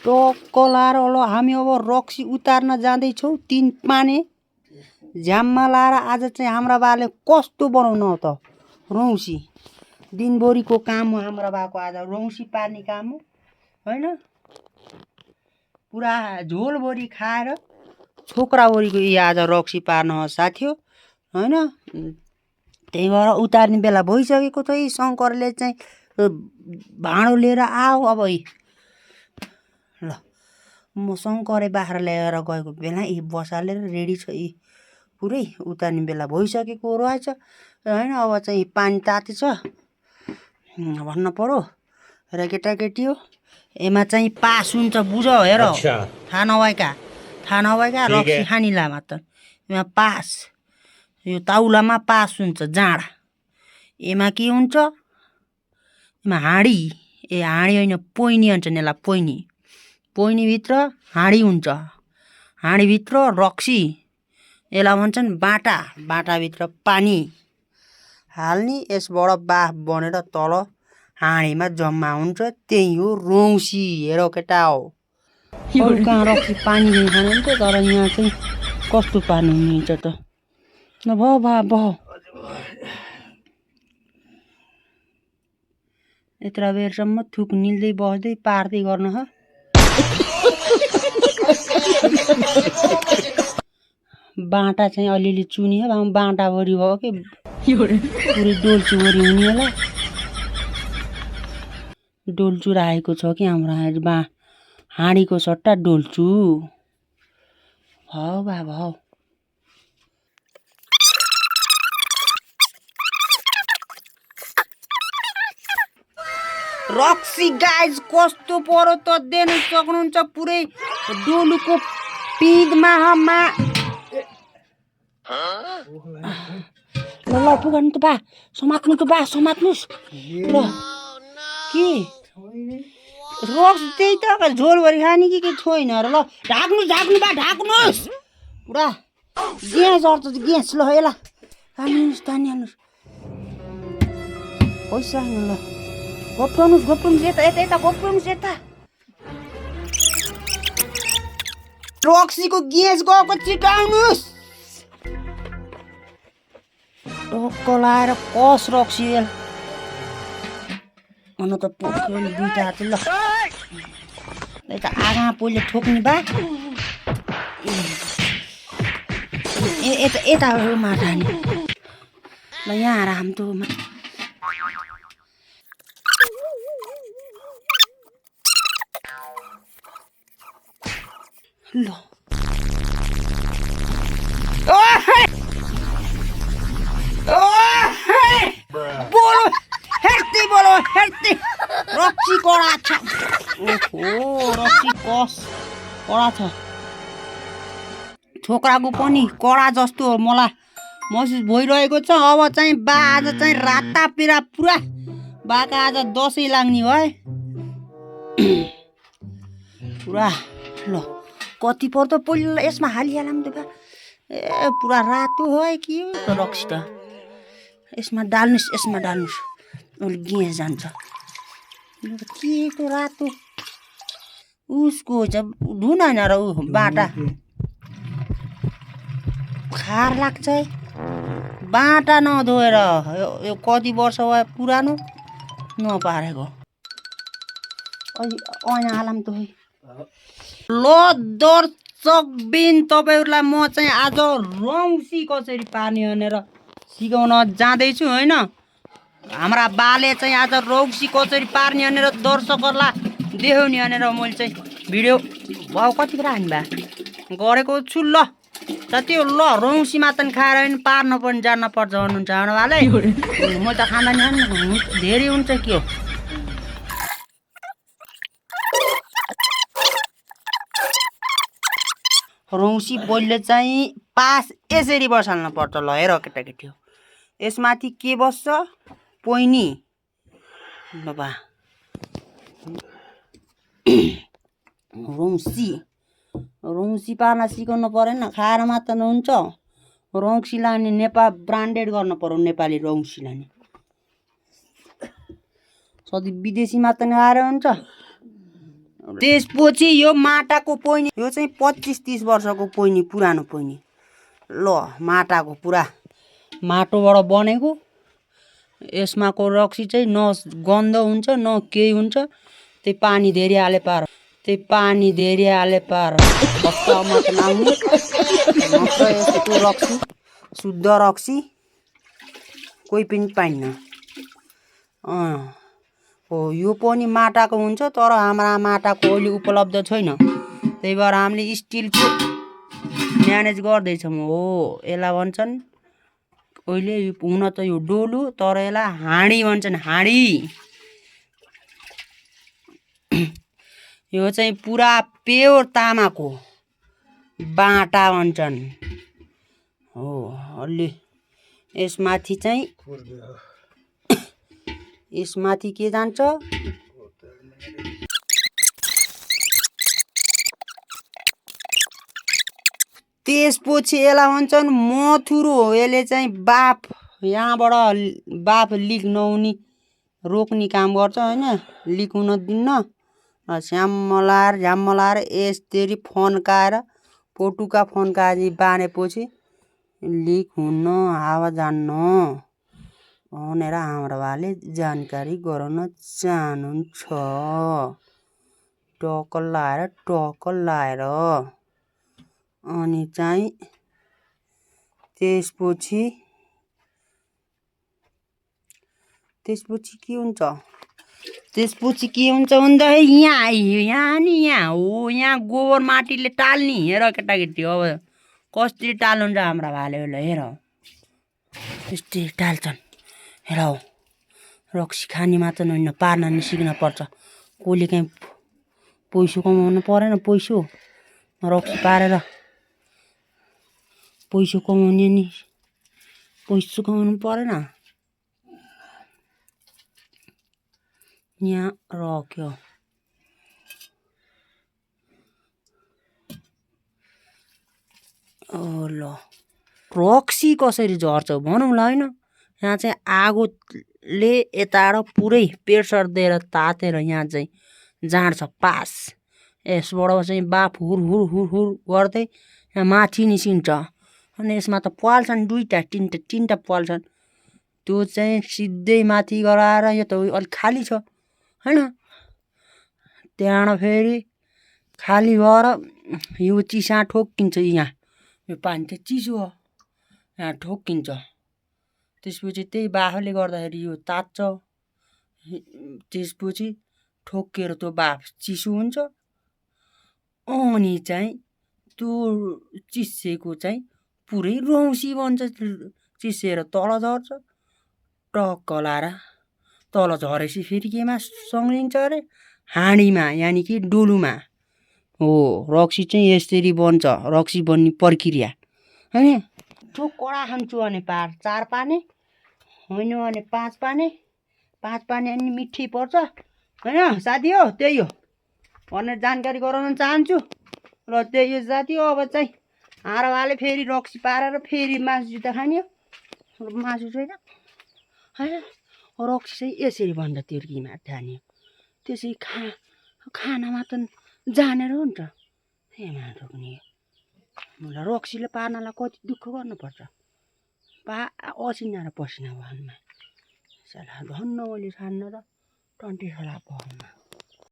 टक्क लाएर हामी अब रक्सी उतार्न जाँदैछौँ 3 पाने झ्याममा लाएर। आज चाहिँ हाम्रा बाले कस्तो बनाउनु हो त रौसी। दिनभरिको काम हो हाम्रा बाको आज रौसी पार्ने काम हो हैन। पुरा झोलभरि खाएर छोक्राभरिको आज रक्सी पार्न साथी हो हैन। त्यही भएर उतार्ने बेला भइसकेको छ। शङ्करले चाहिँ भाँडो लिएर आऊ अब ल म शङ्करे बाख्रा ल्याएर गएको बेला बसालेर रेडी छ। पुरै उतार्ने बेला भइसकेको रहेछ हैन। अब चाहिँ पानी तातेछ भन्न पर्यो र केटाकेटी हो। एमा चाहिँ पास हुन्छ बुझ हेर। थाहा नभएका रक्सी खानीला मात्र एमा पास। यो ताउलामा पास हुन्छ जाँडा। एमा के हुन्छ एमा हाँडी हाँडी होइन पोइनी भन्छन् यसलाई पोइनी। पोइनीभित्र हाँडी हुन्छ। हाँडीभित्र रक्सी यसलाई भन्छन् बाटा। बाटाभित्र पानी हाल्ने यसबाट बाफ बनेर तल हाँडीमा जम्मा हुन्छ। त्यही हो रौसी। हेर केटा हो कहाँ रक्सी पानी खानु हुन्छ तर यहाँ चाहिँ कस्तो पार्नु हुन्छ त ल भयो यत्रो बेरसम्म थुक निल्दै बस्दै पार्दै गर्न ह। बाटा चाहिँ अलिअलि चुनी हो बाटाभरि भयो कि पुरै डोल्चुभरि हुने होला। डोल्चु राखेको छ कि हाम्रो हाँडीको सट्टा डोल्चु भाउ। रक्सी गाइज कस्तो पर्यो त देख्न सक्नुहुन्छ। पुरै डोलुको पिँधमा ल पुगानु त बा समात्नुस् ल के रक्स त्यही त झोलभरि खाने कि छोइन र ल ढाक्नुस् पुरा ग्यास अर्थ ग्यास ल यसलाई तान्नुस् पैसा ल गप्राउनुस् यता गप्राउनुस् यता। रक्सीको ग्यास गएको चिकाउनुस्। टक्क लाएर कस रक्सी अन त पोख्यो नि दुईटा हात ल यता आगा पहिले ठोक्ने बा यता माटा नि ल यहाँ आएर हाम्रो ल बोलो हेर्दै रक्सी कडा छ। ओहो रक्सी कस कडा छ। छोक्राको पनि कडा जस्तो मलाई महसुस भइरहेको छ। अब चाहिँ बा आज चाहिँ रातापिरा पुरा बाका आज दसैँ लाग्ने भयो पुरा। ल कति पर्दो पहिला यसमा हालिहालौँ त बा। ए पुरा रातो है के हो रक्सी त। यसमा डाल्नुस् अलि ग्यास जान्छ। के को रातो उसको धुन होइन र ऊ बाटा खार लाग्छ है। बाटा नधोएर यो कति वर्ष भयो पुरानो नपारेको अलि ऐना हालौँ त है। ल दर्शकबिन तपाईँहरूलाई म चाहिँ आज रौसी कसरी पार्ने भनेर सिकाउन जाँदैछु होइन। हाम्रा बाले चाहिँ आज रौसी कसरी पार्ने भनेर दर्शकहरूलाई देखाउने भनेर मैले चाहिँ भिडियो भाउ कति राख्नु भए गरेको छु। ल त्यो ल रौसी मात्र खाएर पनि पार्न पनि जान्न पर्छ भन्नुहुन्छ हाम्रो बाले। म त खाँदा नि धेरै हुन्छ के हो। रौसी पहिले चाहिँ पास यसरी बसाल्न पर्छ। ल हेर केटाकेटी हो यसमाथि के बस्छ पोइनी बाबा रौसी पार्न सिकाउनु परेन खाएर मात्र हुन्छ। रौसी लाने नेपाल ब्रान्डेड गर्न पर्यो नेपाली रौसी लाने। सधैँ विदेशी मात्र खाएर हुन्छ। त्यसपछि यो माटाको पोइनी, यो चाहिँ 25-30 वर्षको पोइनी, पुरानो पोइनी। ल माटाको पुरा माटोबाट बनेको। यसमाको रक्सी चाहिँ न गन्ध हुन्छ न केही हुन्छ। त्यही पानी धेरै हाले पार, त्यही पानी धेरै हाले पार हप्तामा त नआउने नत्र यस्तो रक्सी, शुद्ध रक्सी कोही पनि पाइन्न। हो यो पनि माटाको हुन्छ, तर हाम्रा माटाको अहिले उपलब्ध छैन। त्यही भएर हामीले स्टिलको म्यानेज गर्दैछौँ। हो यसलाई भन्छन् अहिले हुन त यो डोलु, तर यसलाई हाँडी भन्छन्, हाँडी। यो चाहिँ पुरा प्योर तामाको बाटा भन्छन्। हो अलि यसमाथि चाहिँ यसमाथि के जान्छ, त्यसपछि यसलाई भन्छन् मथुरो। यसले चाहिँ बाफ, यहाँबाट बाफ लिक नहुने रोक्ने काम गर्छ होइन, लिक हुन दिन्न। झ्याम्म लाएर यसरी फन्काएर पोटुका फन्काएर बाँधेपछि लिक हुन्न, हावा जान्न भनेर हाम्रो बाले जानकारी गराउन चाहनुहुन्छ। टक्क लाएर अनि चाहिँ त्यसपछि के हुन्छ, त्यसपछि के हुन्छ भन्दाखेरि यहाँ हो, यहाँ गोबर माटीले टाल्ने। हेर केटाकेटी अब कसरी टाल्नुहुन्छ हाम्रा भालेहरूले, हेर यस्तै टाल्छन्। हेर रक्सी खाने मात्र होइन, पार्न नि सिक्न पर्छ। कोहीले काहीँ पैसो कमाउनु परेन, पैसो रक्सी पारेर पैसो कमाउने नि, पैसो कमाउनु परेन। यहाँ रक्यो ल रक्सी कसरी झर्छ भनौँ ल होइन। यहाँ चाहिँ आगोले यताबाट पुरै प्रेसर दिएर तातेर यहाँ चाहिँ जाँड्छ पास। यसबाट चाहिँ बाफ हुर हुर हुर हुर गर्दै यहाँ माथि निस्किन्छ। अनि यसमा त पाल्छन् दुईवटा तिनवटा पाल्छन्। त्यो चाहिँ सिधै माथि गराएर, यो त अलिक खाली छ होइन, त्यहाँबाट फेरि खाली भएर यो चिसा ठोक्किन्छ। यहाँ यो पानी चाहिँ चिसो हो, यहाँ ठोक्किन्छ। त्यसपछि त्यही बाफले गर्दाखेरि यो तात्छ। त्यसपछि ठोक्किएर त्यो बाफ चिसो हुन्छ। अनि चाहिँ त्यो चिसेको चाहिँ पुरै रौसी बन्छ। चिसेर तल झर्छ। टक्क लाएर तल झरेपछि फेरि केमा सङ्लिन्छ अरे, हाँडीमा यानि कि डोलुमा। हो रक्सी चाहिँ यसरी बन्छ, रक्सी बन्ने प्रक्रिया होइन। त्यो कडा खान्छु भने 4 पाने, होइन भने 5 पाने। 5 पाने अनि मिठी पर्छ होइन साथी हो। त्यही हो भनेर जानकारी गराउन चाहन्छु। र त्यही हो साथी हो। अब चाहिँ हारवाले फेरि रक्सी पारेर फेरि मासु जुत्ता खाने हो, मासु छैन होइन। रक्सी चाहिँ यसरी बन्छ, तिर्कीमा जाने त्यसै खानामा त जानेर हुन्छ। त्यहीमा रोक्ने रक्सीले पार्नलाई कति दुःख गर्नुपर्छ, असिना र पसिना भनमा। धन्न मैले छान्न र 20 साल